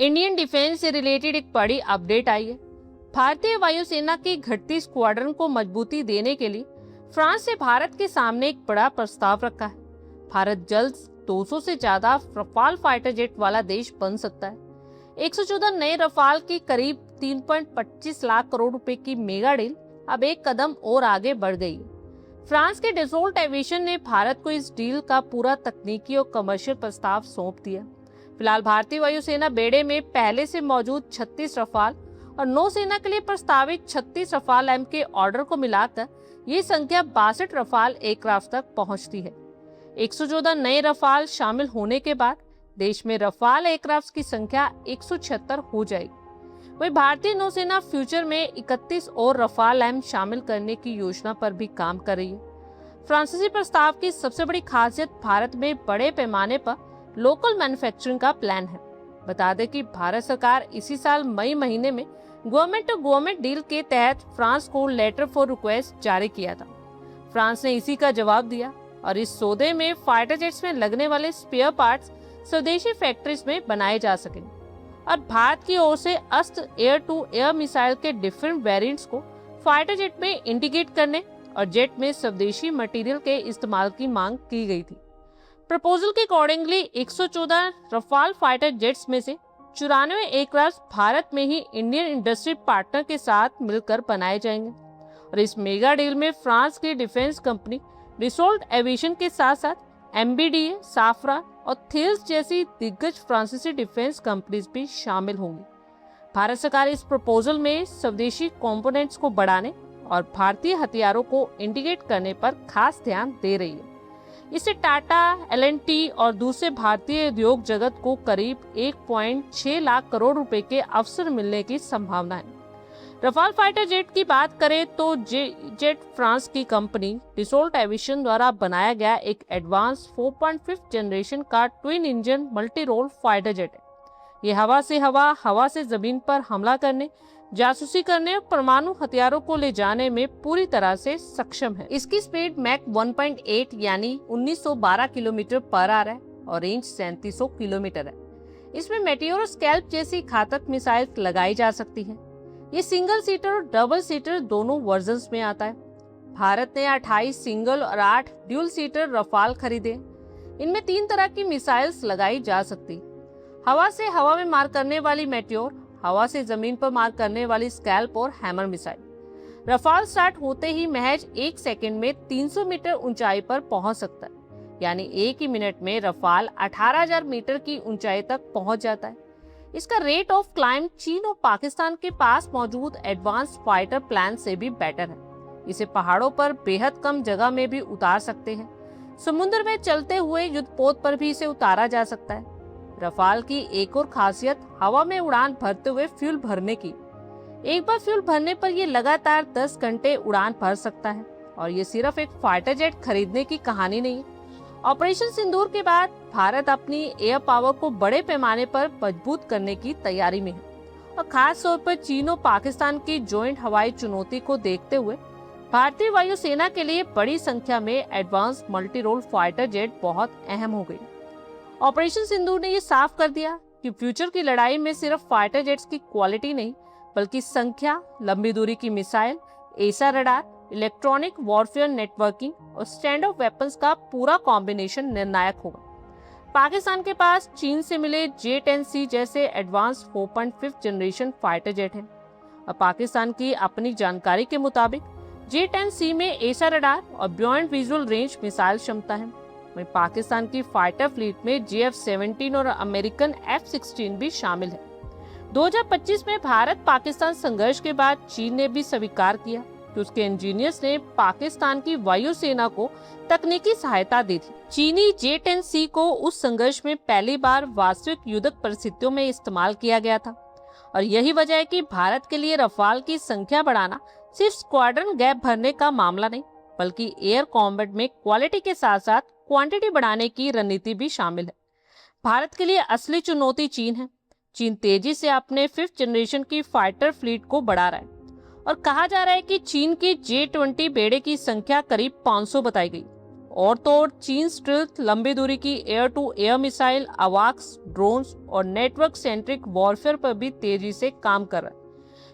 Indian defence से related एक बड़ी अपडेट आई है। भारतीय वायुसेना की घटती स्क्वाड्रन को मजबूती देने के लिए फ्रांस ने भारत के सामने एक बड़ा प्रस्ताव रखा है। भारत जल्द 200 से ज्यादा रफाल फाइटर जेट वाला देश बन सकता है। 114 नए रफाल की करीब 3.25 लाख करोड़ रुपए की मेगा डील अब एक कदम और आगे बढ़ गई है। फ्रांस के डसोल्ट एविएशन ने भारत को इस डील का पूरा तकनीकी और कमर्शियल प्रस्ताव सौंप दिया। फिलहाल भारतीय वायुसेना बेड़े में पहले से मौजूद 36 रफाल और नौसेना के लिए प्रस्तावित 36 रफाल एम के ऑर्डर को मिलाकर ये संख्या 62 रफाल एयरक्राफ्ट तक पहुंचती है। 114 नए रफाल शामिल होने के बाद देश में रफाल एयरक्राफ्ट की संख्या 176 हो जाएगी। वही भारतीय नौसेना फ्यूचर में 31 और रफाल एम शामिल करने की योजना पर भी काम कर रही है। फ्रांसीसी प्रस्ताव की सबसे बड़ी खासियत भारत में बड़े पैमाने पर लोकल मैन्युफैक्चरिंग का प्लान है। बता दें कि भारत सरकार इसी साल मई महीने में गवर्नमेंट टू गवर्नमेंट डील के तहत फ्रांस को लेटर फॉर रिक्वेस्ट जारी किया था। फ्रांस ने इसी का जवाब दिया और इस सौदे में फाइटर जेट्स में लगने वाले स्पेयर पार्ट्स स्वदेशी फैक्ट्रीज में बनाए जा सकेंगे और भारत की ओर से अस्त्र एयर टू एयर मिसाइल के डिफरेंट वेरिएंट्स को फाइटर जेट में इंटीग्रेट करने और जेट में स्वदेशी मटेरियल के इस्तेमाल की मांग की गई थी। प्रपोजल के अकॉर्डिंगली 114 रफाल फाइटर जेट्स में से 94 एयरक्राफ्ट भारत में ही इंडियन इंडस्ट्री पार्टनर के साथ मिलकर बनाए जाएंगे और इस मेगा डील में फ्रांस की डिफेंस कंपनी डसोल्ट एविएशन के साथ साथ MBDA, साफरा और थेल्स जैसी दिग्गज फ्रांसीसी डिफेंस कंपनीज भी शामिल होंगी। भारत सरकार इस प्रपोजल में स्वदेशी कंपोनेंट्स को बढ़ाने और भारतीय हथियारों को इंटीग्रेट करने पर खास ध्यान दे रही है। इससे टाटा, L&T और दूसरे भारतीय उद्योग जगत को करीब 1.6 लाख करोड़ रुपए के अवसर मिलने की संभावना है। रफाल फाइटर जेट की बात करें तो जेट फ्रांस की कंपनी डसोल्ट एविएशन द्वारा बनाया गया एक एडवांस 4.5 जनरेशन का twin engine multi role fighter jet है। ये हवा से जमीन पर हमला करने, जासूसी करने और परमाणु हथियारों को ले जाने में पूरी तरह से सक्षम है। इसकी स्पीड मैक 1.8 यानी 1912 किलोमीटर पर आवर है और रेंज 3700 किलोमीटर है। इसमें मेटियोर स्कैल्प जैसी घातक मिसाइल लगाई जा सकती है। ये सिंगल सीटर और डबल सीटर दोनों वर्जन्स में आता है। भारत ने 28 सिंगल और 8 ड्यूल सीटर रफाल खरीदे। इनमें 3 तरह की मिसाइल्स लगाई जा सकती। हवा से हवा में मार करने वाली मेटियोर, हवा से जमीन पर मार करने वाली स्कैल्प और हैमर मिसाइल। रफाल स्टार्ट होते ही महज 1 सेकंड में 300 मीटर ऊंचाई पर पहुंच सकता है, यानी एक ही मिनट में रफाल 18,000 मीटर की ऊंचाई तक पहुंच जाता है। इसका रेट ऑफ क्लाइंब चीन और पाकिस्तान के पास मौजूद एडवांस फाइटर प्लान से भी बेटर है। इसे पहाड़ों पर बेहद कम जगह में भी उतार सकते हैं। समुद्र में चलते हुए युद्धपोत पर भी इसे उतारा जा सकता है। रफाल की एक और खासियत हवा में उड़ान भरते हुए फ्यूल भरने की। एक बार फ्यूल भरने पर यह लगातार 10 घंटे उड़ान भर सकता है और ये सिर्फ एक फाइटर जेट खरीदने की कहानी नहीं है। ऑपरेशन सिंदूर के बाद भारत अपनी एयर पावर को बड़े पैमाने पर मजबूत करने की तैयारी में है और खास तौर पर चीन और पाकिस्तान की जॉइंट हवाई चुनौती को देखते हुए भारतीय वायुसेना के लिए बड़ी संख्या में advance multi role fighter jet बहुत अहम हो गई। ऑपरेशन सिंदूर ने ये साफ कर दिया कि फ्यूचर की लड़ाई में सिर्फ फाइटर जेट्स की क्वालिटी नहीं बल्कि संख्या, लंबी दूरी की मिसाइल, एसा रडार, इलेक्ट्रॉनिक वॉरफेयर नेटवर्किंग और स्टैंड ऑफ वेपन्स का पूरा कॉम्बिनेशन निर्णायक होगा। पाकिस्तान के पास चीन से मिले J-10C जैसे एडवांस 4.5 जनरेशन फाइटर जेट हैं और पाकिस्तान की अपनी जानकारी के मुताबिक J-10C में एसा रडार और बियॉन्ड विजुअल रेंज मिसाइल क्षमता है। वहीं पाकिस्तान की फाइटर फ्लीट में JF-17 और अमेरिकन F-16 भी शामिल है। 2025 में भारत पाकिस्तान संघर्ष के बाद चीन ने भी स्वीकार किया कि उसके इंजीनियर्स ने पाकिस्तान की वायुसेना को तकनीकी सहायता दी थी। चीनी J-10C को उस संघर्ष में पहली बार वास्तविक युद्धक परिस्थितियों में इस्तेमाल किया गया था और यही वजह है कि भारत के लिए रफाल की संख्या बढ़ाना सिर्फ स्क्वाड्रन गैप भरने का मामला नहीं बल्कि एयर कॉम्बैट में क्वालिटी के साथ साथ क्वांटिटी बढ़ाने की रणनीति भी शामिल है। भारत के लिए असली चुनौती चीन है। चीन तेजी से अपने 5th जनरेशन की फाइटर फ्लीट को बढ़ा रहा है और कहा जा रहा है कि चीन की J-20 बेड़े की संख्या करीब 500 बताई गई। और तो और चीन स्टिल्थ लंबी दूरी की एयर टू एयर मिसाइल, अवाक्स, ड्रोन्स और नेटवर्क सेंट्रिक वॉरफेयर पर भी तेजी से काम कर रहा है।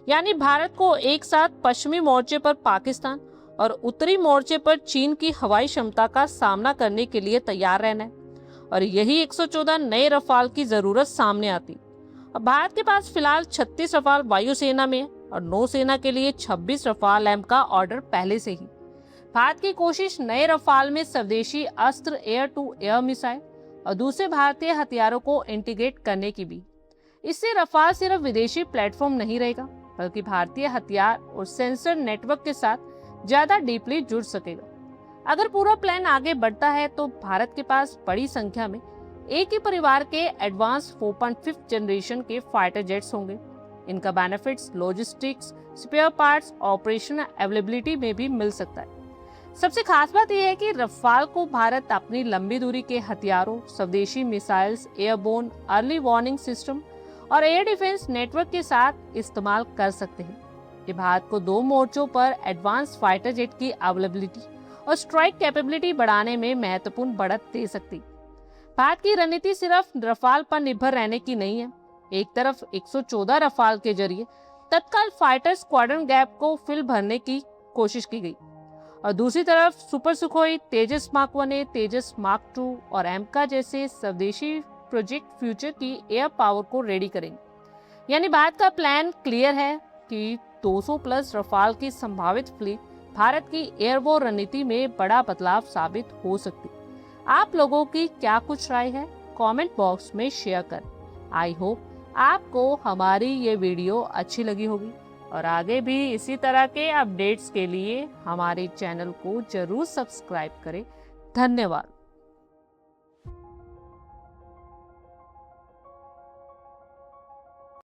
यानी भारत को एक साथ पश्चिमी मोर्चे पर पाकिस्तान और उत्तरी मोर्चे पर चीन की हवाई क्षमता का सामना करने के लिए तैयार रहना है। और यही 114 नए रफाल की जरूरत सामने आती। अब भारत के पास फिलहाल 36 रफाल वायुसेना में है और नौसेना के लिए 26 रफाल एम का ऑर्डर पहले से ही। भारत की कोशिश नए रफाल में स्वदेशी अस्त्र, एयर टू एयर मिसाइल और दूसरे भारतीय हथियारों को इंटीग्रेट करने की भी। इससे रफाल सिर्फ विदेशी प्लेटफॉर्म नहीं रहेगा, बल्कि भारतीय हथियार और सेंसर नेटवर्क के साथ ज्यादा डीपली जुड़ सकेगा। अगर पूरा प्लान आगे बढ़ता है तो भारत के पास बड़ी संख्या में एक ही परिवार के एडवांस 4.5 जनरेशन के फाइटर जेट्स होंगे। इनका benefits logistics, spare parts, operational availability में भी मिल सकता है। सबसे खास बात यह है कि रफाल को भारत अपनी लंबी दूरी के हथियारों, स्वदेशी missiles, airborne early warning system और एयर डिफेंस नेटवर्क के साथ इस्तेमाल कर सकते हैं। ये भारत को 2 मोर्चों पर एडवांस फाइटर जेट की अवेलेबिलिटी और स्ट्राइक कैपेबिलिटी बढ़ाने में महत्वपूर्ण बढ़त दे सकती। भारत की रणनीति सिर्फ रफाल पर निर्भर रहने की नहीं है। एक तरफ 114 रफाल के जरिए तत्काल फाइटर स्क्वाड्रन गैप को फिल भरने की कोशिश की गई और दूसरी तरफ सुपर सुखोई, तेजस मार्क 1A, तेजस मार्क 2 और एमका जैसे स्वदेशी प्रोजेक्ट फ्यूचर की एयर पावर को रेडी करेंगे। यानी भारत का प्लान क्लियर है कि 200 प्लस रफाल की संभावित फ्लीट भारत की एयरबोर्न रणनीति में बड़ा बदलाव साबित हो सकती। आप लोगों की क्या कुछ राय है, कमेंट बॉक्स में शेयर करें। आई होप आपको हमारी ये वीडियो अच्छी लगी होगी और आगे भी इसी तरह के अपडेट्स के लिए हमारे चैनल को जरूर सब्सक्राइब करें। धन्यवाद।